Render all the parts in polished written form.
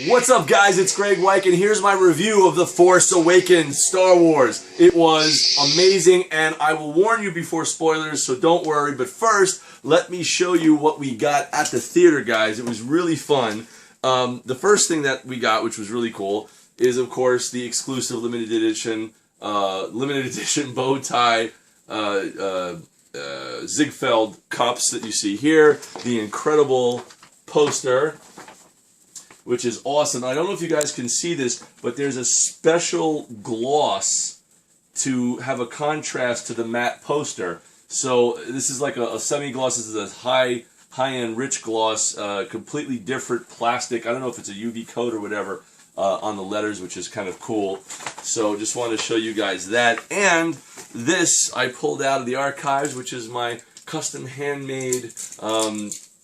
What's up, guys? It's Greg Wyke, and here's my review of The Force Awakens Star Wars. It was amazing, and I will warn you before spoilers, so don't worry. But first, let me show you what we got at the theater, guys. It was really fun. The first thing that we got, which was really cool, is, of course, the exclusive limited edition bow tie Ziegfeld cups that you see here. The incredible poster, which is awesome. I don't know if you guys can see this, but there's a special gloss to have a contrast to the matte poster. So this is like a semi-gloss. This is a high-end rich gloss, completely different plastic. I don't know if it's a UV coat or whatever on the letters, which is kind of cool. So just wanted to show you guys that. And this I pulled out of the archives, which is my custom handmade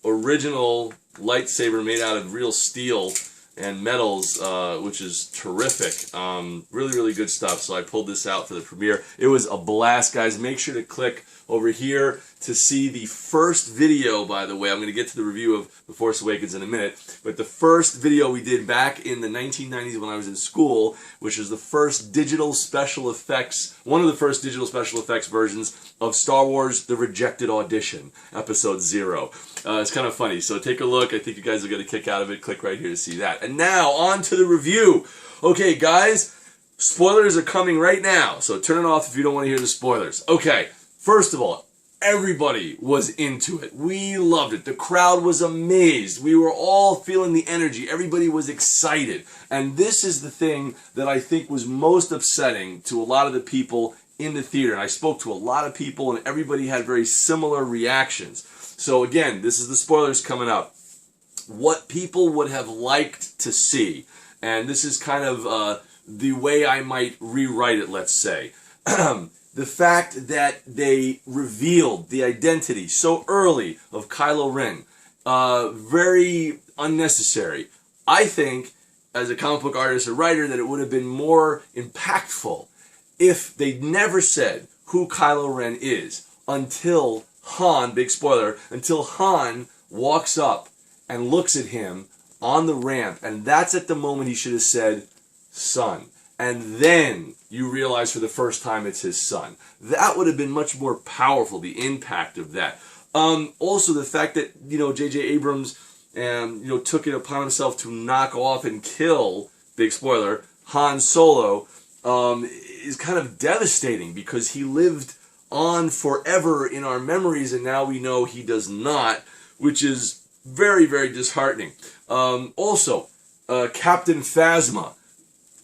original lightsaber made out of real steel and metals, which is terrific. Really, really good stuff. So I pulled this out for the premiere. It was a blast, guys. Make sure to click over here to see the first video, by the way. I'm going to get to the review of The Force Awakens in a minute. But the first video we did back in the 1990s when I was in school, which is the first digital special effects, one of the first digital special effects versions of Star Wars The Rejected Audition, Episode 0. It's kind of funny. So take a look. I think you guys will get a kick out of it. Click right here to see that. And now, on to the review. Okay, guys, spoilers are coming right now. So turn it off if you don't want to hear the spoilers. Okay. First of all, everybody was into it. We loved it. The crowd was amazed. We were all feeling the energy. Everybody was excited. And this is the thing that I think was most upsetting to a lot of the people in the theater. And I spoke to a lot of people, and everybody had very similar reactions. So again, this is the spoilers coming up. What people would have liked to see, and this is kind of the way I might rewrite it, let's say. The fact that they revealed the identity so early of Kylo Ren, very unnecessary. I think, as a comic book artist or writer, that it would have been more impactful if they never said who Kylo Ren is until Han, big spoiler, until Han walks up and looks at him on the ramp, and that's at the moment he should have said, "Son." And then you realize for the first time it's his son. That would have been much more powerful, the impact of that. Also, the fact that, J.J. Abrams took it upon himself to knock off and kill, big spoiler, Han Solo, is kind of devastating because he lived on forever in our memories, and now we know he does not, which is very, very disheartening. Also, Captain Phasma,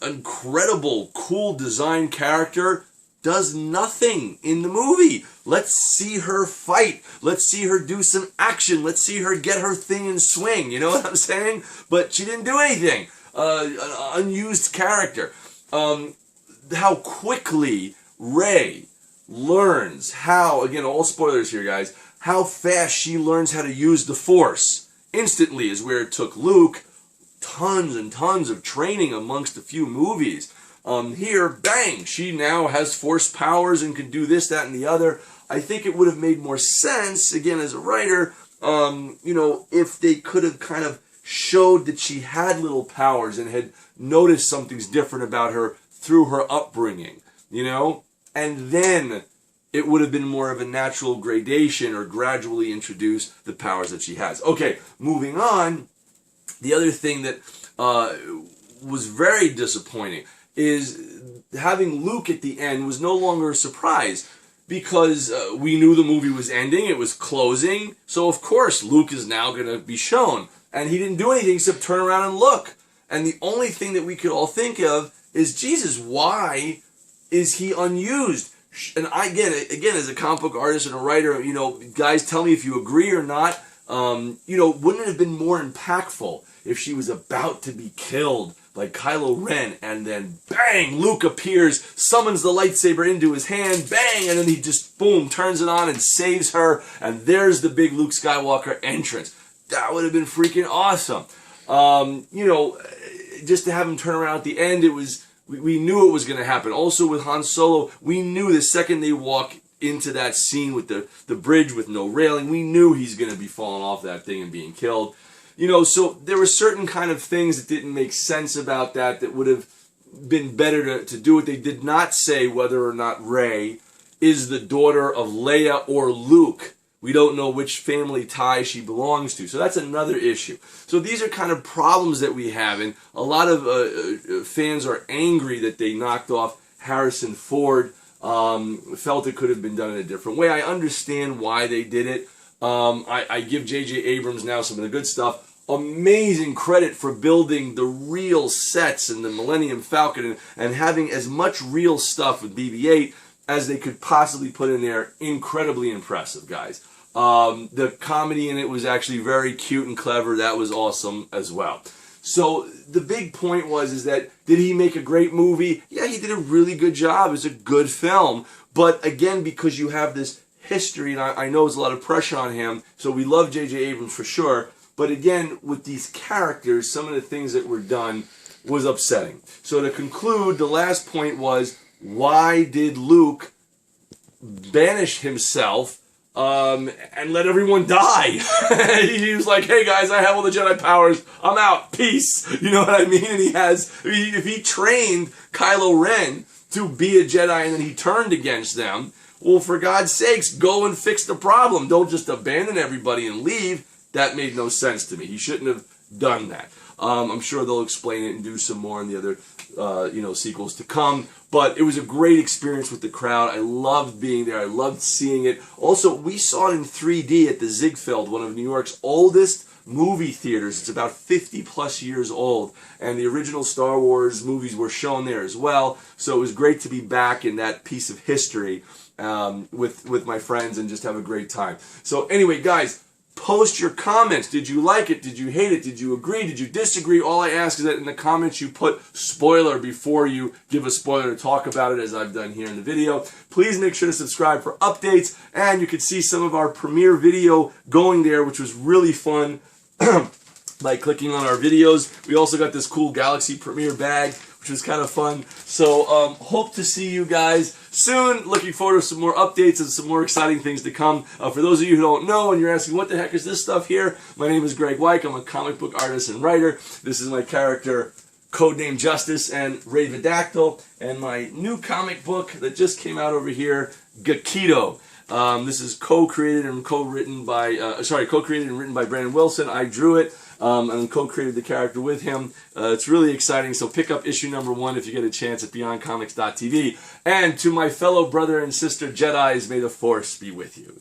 incredible, cool design character, does nothing in the movie. Let's see her fight. Let's see her do some action. Let's see her get her thing in swing. You know what I'm saying? But she didn't do anything. An unused character. How quickly Rey learns how, again, all spoilers here, guys, how fast she learns how to use the Force instantly is where it took Luke tons and tons of training amongst a few movies. Here, bang, she now has Force powers and can do this, that, and the other. I think it would have made more sense, again, as a writer, if they could have kind of showed that she had little powers and had noticed something's different about her through her upbringing, and then it would have been more of a natural gradation or gradually introduce the powers that she has. Okay, moving on. The other thing that was very disappointing is having Luke at the end was no longer a surprise because we knew the movie was ending, it was closing, so of course Luke is now going to be shown. And he didn't do anything except turn around and look. And the only thing that we could all think of is, Jesus, why is he unused? And again, as a comic book artist and a writer, guys, tell me if you agree or not. Wouldn't it have been more impactful if she was about to be killed by Kylo Ren and then bang, Luke appears, summons the lightsaber into his hand, bang, and then he just, boom, turns it on and saves her, and there's the big Luke Skywalker entrance. That would have been freaking awesome. Just to have him turn around at the end, we knew it was going to happen. Also with Han Solo, we knew the second they walk into that scene with the bridge with no railing, we knew he's going to be falling off that thing and being killed. You know, so there were certain kind of things that didn't make sense about that would have been better to do it. They did not say whether or not Rey is the daughter of Leia or Luke. We don't know which family tie she belongs to. So that's another issue. So these are kind of problems that we have. And a lot of fans are angry that they knocked off Harrison Ford. Felt it could have been done in a different way. I understand why they did it. I give J.J. Abrams now some of the good stuff. Amazing credit for building the real sets in the Millennium Falcon and having as much real stuff with BB-8 as they could possibly put in there. Incredibly impressive, guys. The comedy in it was actually very cute and clever. That was awesome as well. So the big point is that did he make a great movie? Yeah, he did a really good job. It was a good film. But again, because you have this history, and I know there's a lot of pressure on him, so we love J.J. Abrams for sure. But again, with these characters, some of the things that were done was upsetting. So to conclude, the last point was, why did Luke banish himself and let everyone die? He was like, hey guys, I have all the Jedi powers. I'm out. Peace. You know what I mean? And if he trained Kylo Ren to be a Jedi and then he turned against them, well, for God's sakes, go and fix the problem. Don't just abandon everybody and leave. That made no sense to me. He shouldn't have done that. I'm sure they'll explain it and do some more in the other, sequels to come. But it was a great experience with the crowd. I loved being there. I loved seeing it. Also, we saw it in 3D at the Ziegfeld, one of New York's oldest movie theaters. It's about 50 plus years old. And the original Star Wars movies were shown there as well. So it was great to be back in that piece of history with my friends and just have a great time. So anyway, guys, post your comments. Did you like it? Did you hate it? Did you agree? Did you disagree? All I ask is that in the comments you put spoiler before you give a spoiler to talk about it, as I've done here in the video. Please make sure to subscribe for updates, and you can see some of our premiere video going there, which was really fun by clicking on our videos. We also got this cool Galaxy Premiere bag, which was kind of fun. So hope to see you guys soon. Looking forward to some more updates and some more exciting things to come. For those of you who don't know and you're asking what the heck is this stuff here, my name is Greg Wyke. I'm a comic book artist and writer. This is my character Codename Justice and Ravidactyl, and my new comic book that just came out over here, Gakito. This is co-created and written by Brandon Wilson. I drew it and co-created the character with him. It's really exciting, so pick up issue number 1 if you get a chance at beyondcomics.tv. And to my fellow brother and sister Jedis, may the Force be with you.